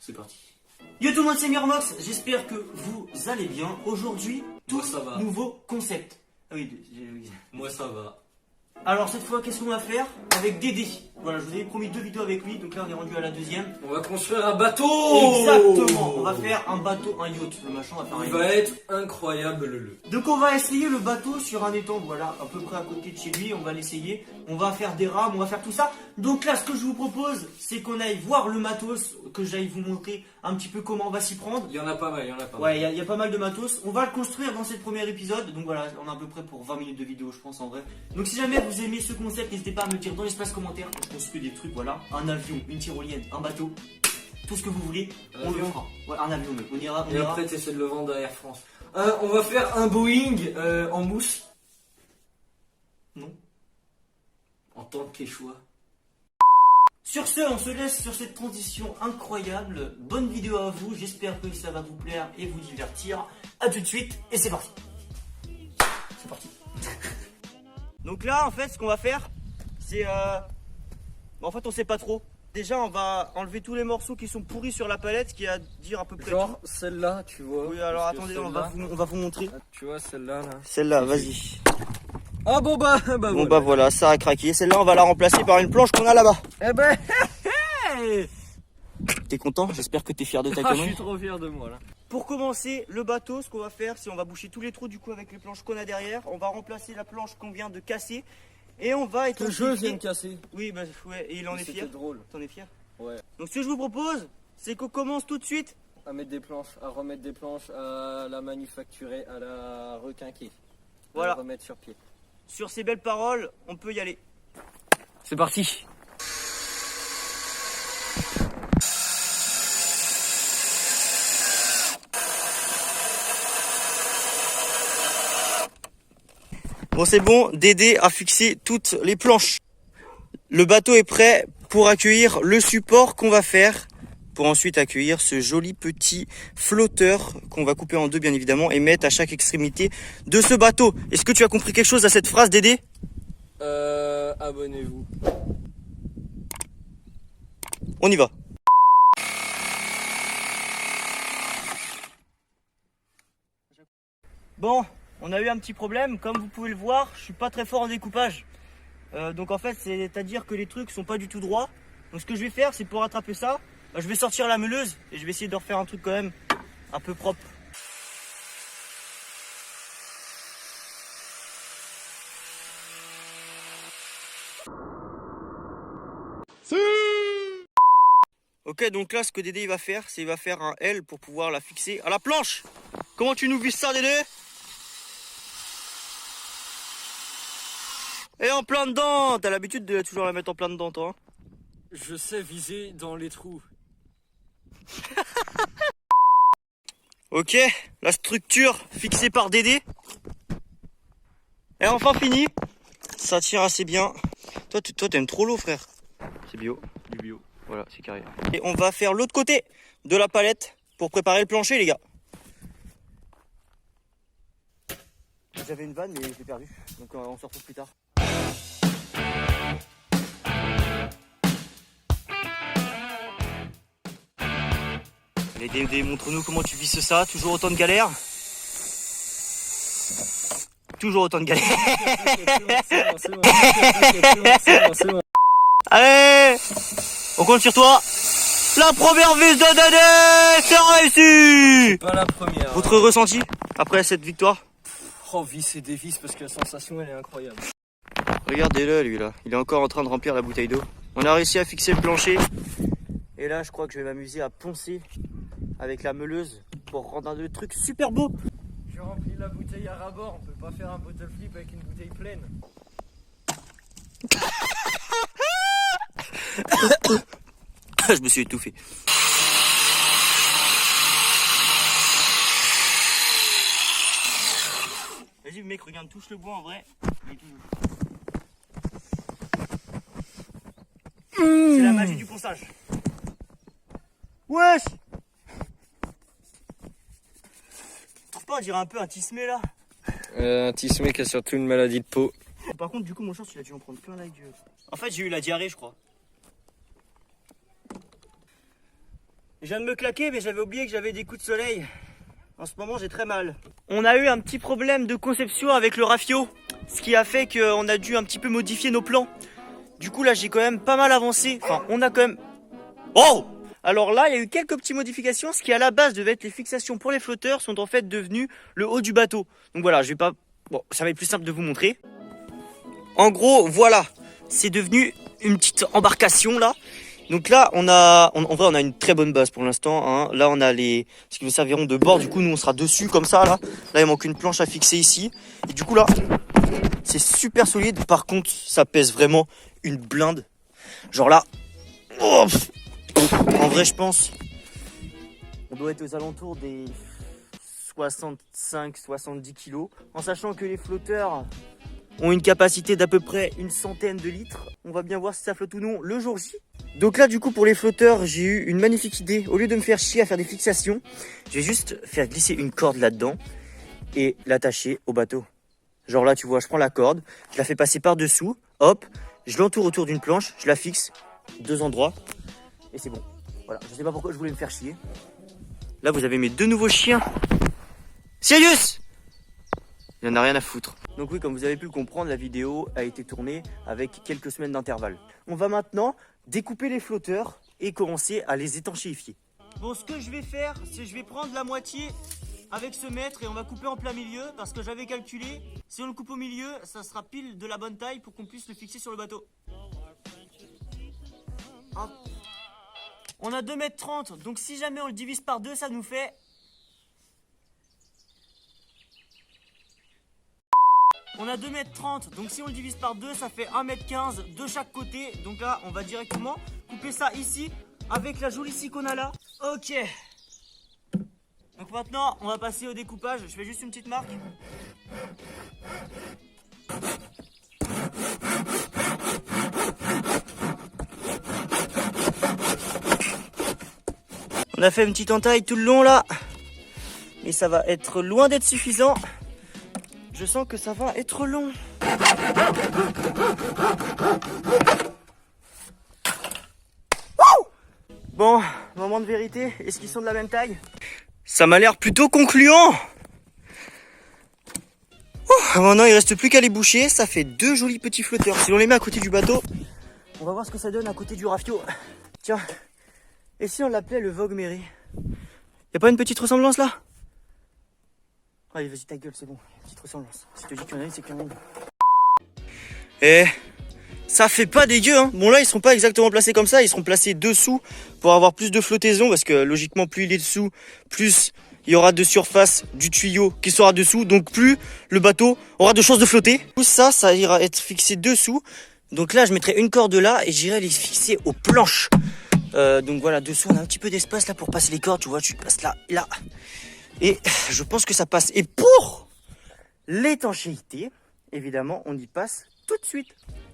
C'est parti. Yo tout le monde, c'est Mirmox, j'espère que vous allez bien. Aujourd'hui, tout ça va. nouveau concept. Ah oui, Moi ça va. Alors cette fois, qu'est-ce qu'on va faire avec Dédé? Voilà, je vous avais promis 2 vidéos avec lui, donc là on est rendu à la deuxième. On va construire un bateau. Exactement, on va faire un bateau, un yacht. Le machin va faire un Il yacht. va être incroyable le. Donc on va essayer le bateau sur un étang, voilà, à peu près à côté de chez lui, on va l'essayer. On va faire des rames, on va faire tout ça. Donc là, ce que je vous propose, c'est qu'on aille voir le matos, que j'aille vous montrer un petit peu comment on va s'y prendre. Il y en a pas mal, il y en a pas mal. Ouais, il y a pas mal de matos. On va le construire dans cette premier épisode. Donc voilà, on a à peu près pour 20 minutes de vidéo, je pense en vrai. Donc si jamais vous aimez ce concept, n'hésitez pas à me le dire dans l'espace commentaire. Je construis des trucs, voilà. Un avion, une tyrolienne, un bateau. Tout ce que vous voulez, on le fera. Ouais, un avion, on ira. Et après, t'essaies de le vendre à Air France. On va faire un Boeing en mousse. Non. En tant que Quechua. Sur ce, on se laisse sur cette transition incroyable. Bonne vidéo à vous, j'espère que ça va vous plaire et vous divertir. A tout de suite, et c'est parti. C'est parti. Donc là, en fait, ce qu'on va faire, c'est... En fait, on sait pas trop. Déjà, on va enlever tous les morceaux qui sont pourris sur la palette, ce qui est à dire à peu près Genre celle-là, tu vois. tout. Oui, alors attendez, on va vous montrer. Ah, tu vois celle-là là. Celle-là, vas-y. Ah bon bah, Bon bah voilà, ça a craqué. Celle-là, on va la remplacer par une planche qu'on a là-bas. Eh ben, T'es content? J'espère que t'es fier de ta je connerie. suis trop fier de moi là. Pour commencer le bateau, ce qu'on va faire, c'est on va boucher tous les trous du coup avec les planches qu'on a derrière. On va remplacer la planche qu'on vient de casser et on va Que je viens de casser. Oui, bah ouais, et il en est C'était fier. drôle. T'en es fier? Ouais. Donc ce que je vous propose, c'est qu'on commence tout de suite. À mettre des planches, à remettre des planches, à la manufacturer, à la requinquer. Voilà. À la remettre sur pied. Sur ces belles paroles, on peut y aller. C'est parti. Bon, c'est bon, Dédé a fixé toutes les planches. Le bateau est prêt pour accueillir le support qu'on va faire pour ensuite accueillir ce joli petit flotteur qu'on va couper en deux bien évidemment et mettre à chaque extrémité de ce bateau. Est-ce que tu as compris quelque chose à cette phrase, Dédé? Abonnez-vous. On y va. Bon, on a eu un petit problème. Comme vous pouvez le voir, je suis pas très fort en découpage. Donc en fait, c'est-à-dire que les trucs sont pas du tout droits. Donc ce que je vais faire, c'est pour rattraper ça, je vais sortir la meuleuse et je vais essayer de refaire un truc quand même un peu propre. Ok, donc là, ce que Dédé il va faire, c'est il va faire un L pour pouvoir la fixer à la planche. Comment tu nous vises ça, Dédé? Et en plein dedans. T'as l'habitude de toujours la mettre en plein dedans, toi, hein? Je sais viser dans les trous. Ok, la structure fixée par Dédé est enfin finie. Ça tire assez bien. Toi, t'aimes trop l'eau, frère. C'est bio. Du bio. Voilà, c'est carré. Et on va faire l'autre côté de la palette pour préparer le plancher, les gars. J'avais une vanne, mais je l'ai perdue. Donc on se retrouve plus tard. Allez, Dédé, montre-nous comment tu visses ça. Toujours autant de galères? Toujours autant de galères. C'est bon. Allez, on compte sur toi. La première vis de Dédé, c'est réussi. Pas la première. Votre ressenti après cette victoire? Oh, vis et dévis parce que la sensation elle est incroyable. Regardez-le, lui là, il est encore en train de remplir la bouteille d'eau. On a réussi à fixer le plancher. Et là, je crois que je vais m'amuser à poncer avec la meuleuse pour rendre le truc super beau. J'ai rempli la bouteille à ras-bord, on peut pas faire un bottle flip avec une bouteille pleine. Je me suis étouffé. Vas-y mec, regarde, touche le bois en vrai. C'est la magie du ponçage. Wesh! Tu trouves pas, on dirait un peu un tismé là? Un tismé qui a surtout une maladie de peau. Par contre, du coup, mon short, il a dû en prendre plein la gueule. En fait, j'ai eu la diarrhée, je crois. Je viens de me claquer, mais j'avais oublié que j'avais des coups de soleil. En ce moment, j'ai très mal. On a eu un petit problème de conception avec le rafio, ce qui a fait qu'on a dû un petit peu modifier nos plans. Du coup, là, j'ai quand même pas mal avancé. Enfin, on a quand même... Oh! Alors là, il y a eu quelques petites modifications. Ce qui, à la base, devait être les fixations pour les flotteurs, sont en fait devenus le haut du bateau. Donc voilà, je vais pas... Bon, ça va être plus simple de vous montrer. En gros, voilà. C'est devenu une petite embarcation, là. Donc là, en vrai, on a une très bonne base pour l'instant. Hein. Là, on a ce qui nous serviront de bord. Du coup, nous, on sera dessus comme ça. Là, il manque une planche à fixer ici. Et du coup, là, c'est super solide. Par contre, ça pèse vraiment une blinde. Genre là, oh, en vrai, je pense, on doit être aux alentours des 65-70 kilos. En sachant que les flotteurs ont une capacité d'à peu près une centaine de litres. On va bien voir si ça flotte ou non le jour J. Donc là, du coup, pour les flotteurs, j'ai eu une magnifique idée. Au lieu de me faire chier à faire des fixations, je vais juste faire glisser une corde là-dedans et l'attacher au bateau. Genre là, tu vois, je prends la corde, je la fais passer par-dessous, hop, je l'entoure autour d'une planche, je la fixe 2 endroits et c'est bon. Voilà, je sais pas pourquoi je voulais me faire chier. Là, vous avez mes 2 nouveaux chiens. Sirius! Il en a rien à foutre. Donc oui, comme vous avez pu le comprendre, la vidéo a été tournée avec quelques semaines d'intervalle. On va maintenant découper les flotteurs et commencer à les étanchéifier. Bon, ce que je vais faire, c'est que je vais prendre la moitié avec ce mètre et on va couper en plein milieu parce que j'avais calculé, si on le coupe au milieu, ça sera pile de la bonne taille pour qu'on puisse le fixer sur le bateau. Hop. On a 2,30 m, donc si jamais on le divise par 2, ça nous fait... On a 2,30 m, donc si on le divise par 2, ça fait 1,15 m de chaque côté. Donc là, on va directement couper ça ici, avec la jolie scie qu'on a là. Ok. Donc maintenant, on va passer au découpage. Je fais juste une petite marque. On a fait une petite entaille tout le long là. Et ça va être loin d'être suffisant. Je sens que ça va être long. Bon, moment de vérité. Est-ce qu'ils sont de la même taille? Ça m'a l'air plutôt concluant. Maintenant, il reste plus qu'à les boucher. Ça fait 2 jolis petits flotteurs. Si on les met à côté du bateau, on va voir ce que ça donne à côté du rafio. Tiens, et si on l'appelait le Vogue Mary? Y'a pas une petite ressemblance là? Allez, vas-y, ta gueule, c'est bon. Petite ressemblance. Si je te dis qu'il y en a une, c'est qu'il y en a une. Eh, ça fait pas dégueu, hein. Bon, là, ils seront pas exactement placés comme ça. Ils seront placés dessous pour avoir plus de flottaison. Parce que, logiquement, plus il est dessous, plus il y aura de surface du tuyau qui sera dessous. Donc, plus le bateau aura de chances de flotter. Tout ça, ça ira être fixé dessous. Donc là, je mettrai une corde là et j'irai les fixer aux planches. Donc voilà, dessous, on a un petit peu d'espace là pour passer les cordes. Tu vois, tu passes là et là. Et je pense que ça passe. Et pour l'étanchéité, évidemment, on y passe tout de suite.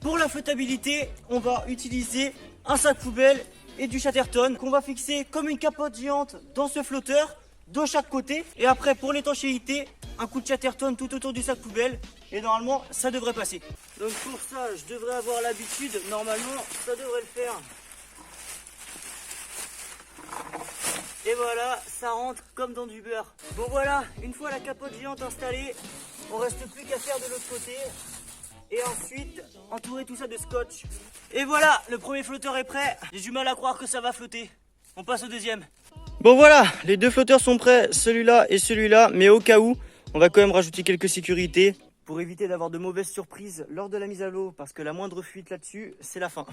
Pour la flottabilité, on va utiliser un sac poubelle et du Chatterton qu'on va fixer comme une capote géante dans ce flotteur de chaque côté. Et après, pour l'étanchéité, un coup de Chatterton tout autour du sac poubelle. Et normalement, ça devrait passer. Donc pour ça, je devrais avoir l'habitude. Normalement, ça devrait le faire. Et voilà, ça rentre comme dans du beurre. Bon voilà, une fois la capote géante installée, on reste plus qu'à faire de l'autre côté. Et ensuite, entourer tout ça de scotch. Et voilà, le premier flotteur est prêt. J'ai du mal à croire que ça va flotter. On passe au deuxième. Bon voilà, les 2 flotteurs sont prêts, celui-là et celui-là. Mais au cas où, on va quand même rajouter quelques sécurités pour éviter d'avoir de mauvaises surprises lors de la mise à l'eau. Parce que la moindre fuite là-dessus, c'est la fin.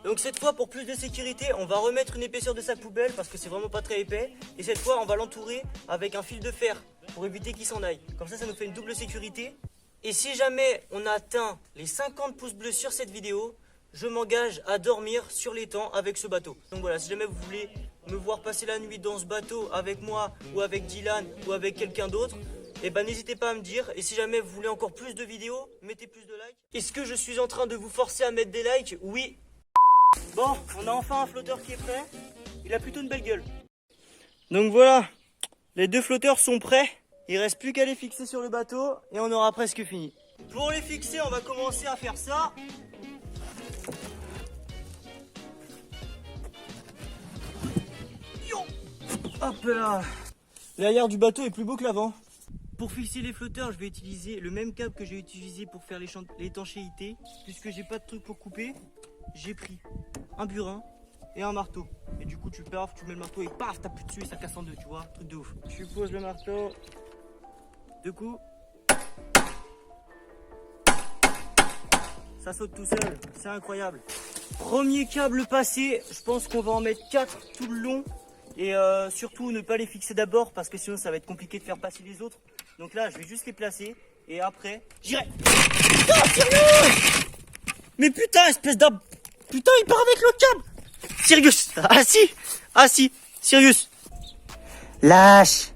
Donc cette fois, pour plus de sécurité, on va remettre une épaisseur de sac poubelle parce que c'est vraiment pas très épais. Et cette fois, on va l'entourer avec un fil de fer pour éviter qu'il s'en aille. Comme ça nous fait une double sécurité. Et si jamais on a atteint les 50 pouces bleus sur cette vidéo, je m'engage à dormir sur l'étang avec ce bateau. Donc voilà, si jamais vous voulez me voir passer la nuit dans ce bateau avec moi ou avec Dylan ou avec quelqu'un d'autre, eh ben n'hésitez pas à me dire. Et si jamais vous voulez encore plus de vidéos, mettez plus de likes. Est-ce que je suis en train de vous forcer à mettre des likes? Oui. Bon, on a enfin un flotteur qui est prêt. Il a plutôt une belle gueule. Donc voilà, les 2 flotteurs sont prêts. Il reste plus qu'à les fixer sur le bateau et on aura presque fini. Pour les fixer, on va commencer à faire ça. Hop là. L'arrière du bateau est plus beau que l'avant. Pour fixer les flotteurs, je vais utiliser le même câble que j'ai utilisé pour faire l'étanchéité. Puisque j'ai pas de truc pour couper, j'ai pris un burin et un marteau. Et du coup tu perfes, tu mets le marteau et paf, t'appuies dessus et ça casse en deux, tu vois, truc de ouf. Tu poses le marteau, deux coups. Ça saute tout seul, c'est incroyable. Premier câble passé, je pense qu'on va en mettre 4 tout le long. Et surtout ne pas les fixer d'abord parce que sinon ça va être compliqué de faire passer les autres. Donc là je vais juste les placer et après j'irai. Oh, sérieux! Mais putain, espèce d'ab... Putain, il part avec le câble! Sirius! Ah si! Sirius! Lâche!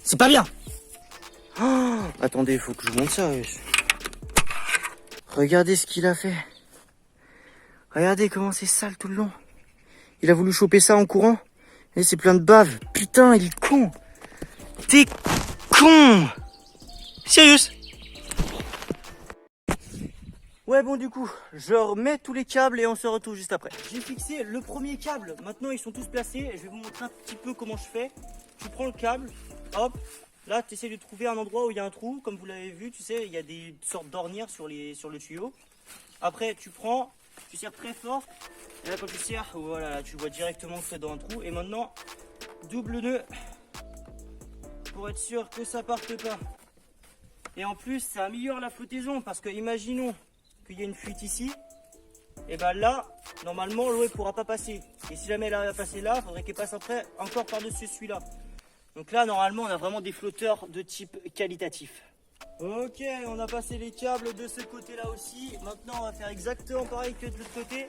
C'est pas bien! Oh, attendez, il faut que je monte ça. Regardez ce qu'il a fait. Regardez comment c'est sale tout le long. Il a voulu choper ça en courant. Et c'est plein de bave. Putain, il est con. T'es con. Sérieux. Ouais, bon, du coup, je remets tous les câbles et on se retrouve juste après. J'ai fixé le premier câble. Maintenant, ils sont tous placés. Je vais vous montrer un petit peu comment je fais. Tu prends le câble. Hop. Là, tu essaies de trouver un endroit où il y a un trou. Comme vous l'avez vu, tu sais, il y a des sortes d'ornières sur le tuyau. Après, tu serres très fort. Et là, quand tu serres, voilà, là, tu vois directement que c'est dans un trou. Et maintenant, double nœud pour être sûr que ça parte pas. Et en plus, ça améliore la flottaison parce que, imaginons qu'il y a une fuite ici. Et ben là, normalement, l'eau ne pourra pas passer. Et si jamais elle arrive à passer là, il faudrait qu'elle passe après encore par-dessus celui-là. Donc là, normalement, on a vraiment des flotteurs de type qualitatif. Ok, on a passé les câbles de ce côté-là aussi. Maintenant, on va faire exactement pareil que de l'autre côté.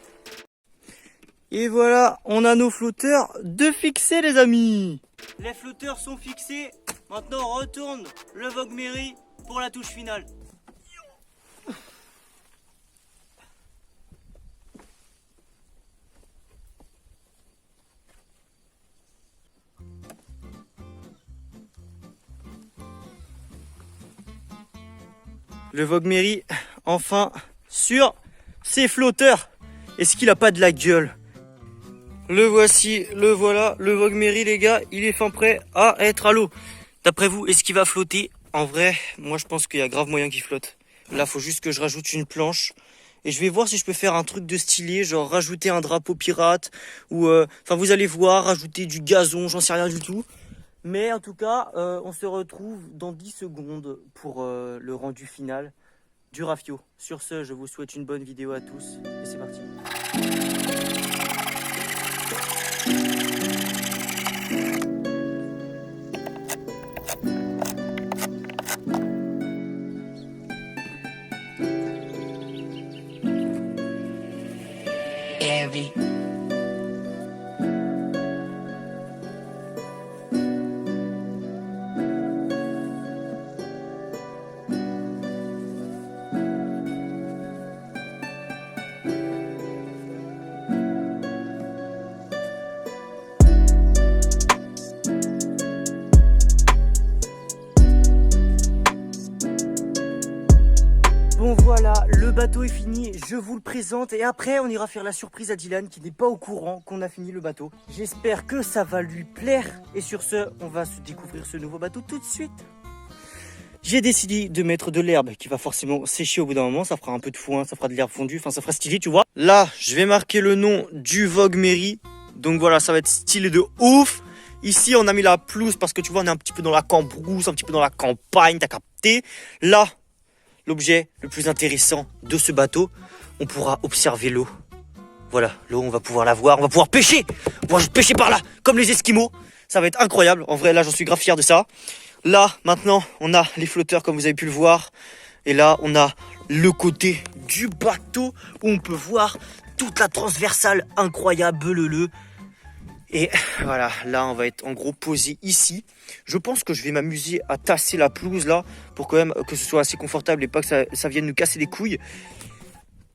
Et voilà, on a nos flotteurs de fixés, les amis. Les flotteurs sont fixés. Maintenant, on retourne le Vogue Mary pour la touche finale. Le Vogue Mary, enfin, sur ses flotteurs. Est-ce qu'il a pas de la gueule? Le voici, le voilà, le Vogue Mary, les gars, il est fin prêt à être à l'eau. D'après vous, est-ce qu'il va flotter? En vrai, moi je pense qu'il y a grave moyen qu'il flotte. Là, faut juste que je rajoute une planche. Et je vais voir si je peux faire un truc de stylé, genre rajouter un drapeau pirate. Ou, enfin, vous allez voir, rajouter du gazon, j'en sais rien du tout. Mais en tout cas, on se retrouve dans 10 secondes pour le rendu final du Rafio. Sur ce, je vous souhaite une bonne vidéo à tous et c'est parti. Heavy. Bon voilà, le bateau est fini, je vous le présente et après on ira faire la surprise à Dylan qui n'est pas au courant qu'on a fini le bateau. J'espère que ça va lui plaire et sur ce, on va se découvrir ce nouveau bateau tout de suite. J'ai décidé de mettre de l'herbe qui va forcément sécher au bout d'un moment, ça fera un peu de foin, ça fera de l'herbe fondue, enfin ça fera stylé tu vois. Là, je vais marquer le nom du Vogue Mary, donc voilà, ça va être stylé de ouf. Ici, on a mis la pelouse parce que tu vois, on est un petit peu dans la cambrousse, un petit peu dans la campagne, t'as capté. Là, l'objet le plus intéressant de ce bateau, on pourra observer l'eau. Voilà, l'eau, on va pouvoir la voir, on va pouvoir pêcher. On va pêcher par là, comme les Esquimaux. Ça va être incroyable. En vrai, là, j'en suis grave fier de ça. Là, maintenant, on a les flotteurs, comme vous avez pu le voir. Et là, on a le côté du bateau où on peut voir toute la transversale incroyable. Et voilà, là on va être en gros posé ici. Je pense que je vais m'amuser à tasser la pelouse là pour quand même que ce soit assez confortable et pas que ça vienne nous casser les couilles.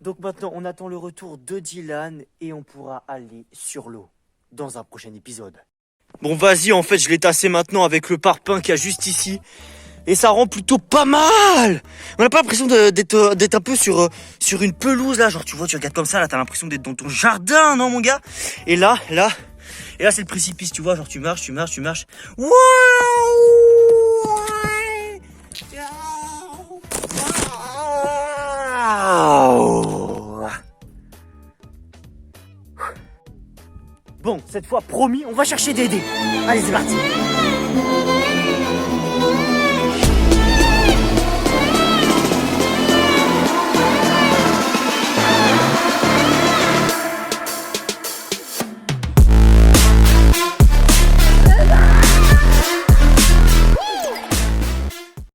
Donc maintenant on attend le retour de Dylan et on pourra aller sur l'eau dans un prochain épisode. Bon vas-y, en fait je l'ai tassé maintenant avec le parpaing qu'il y a juste ici. Et ça rend plutôt pas mal. On n'a pas l'impression d'être un peu sur une pelouse là. Genre tu vois, tu regardes comme ça là, t'as l'impression d'être dans ton jardin, non mon gars. Et là, Et là, c'est le précipice, tu vois, genre tu marches. Waouh! Bon, cette fois, promis, on va chercher Dédé. Allez, c'est parti.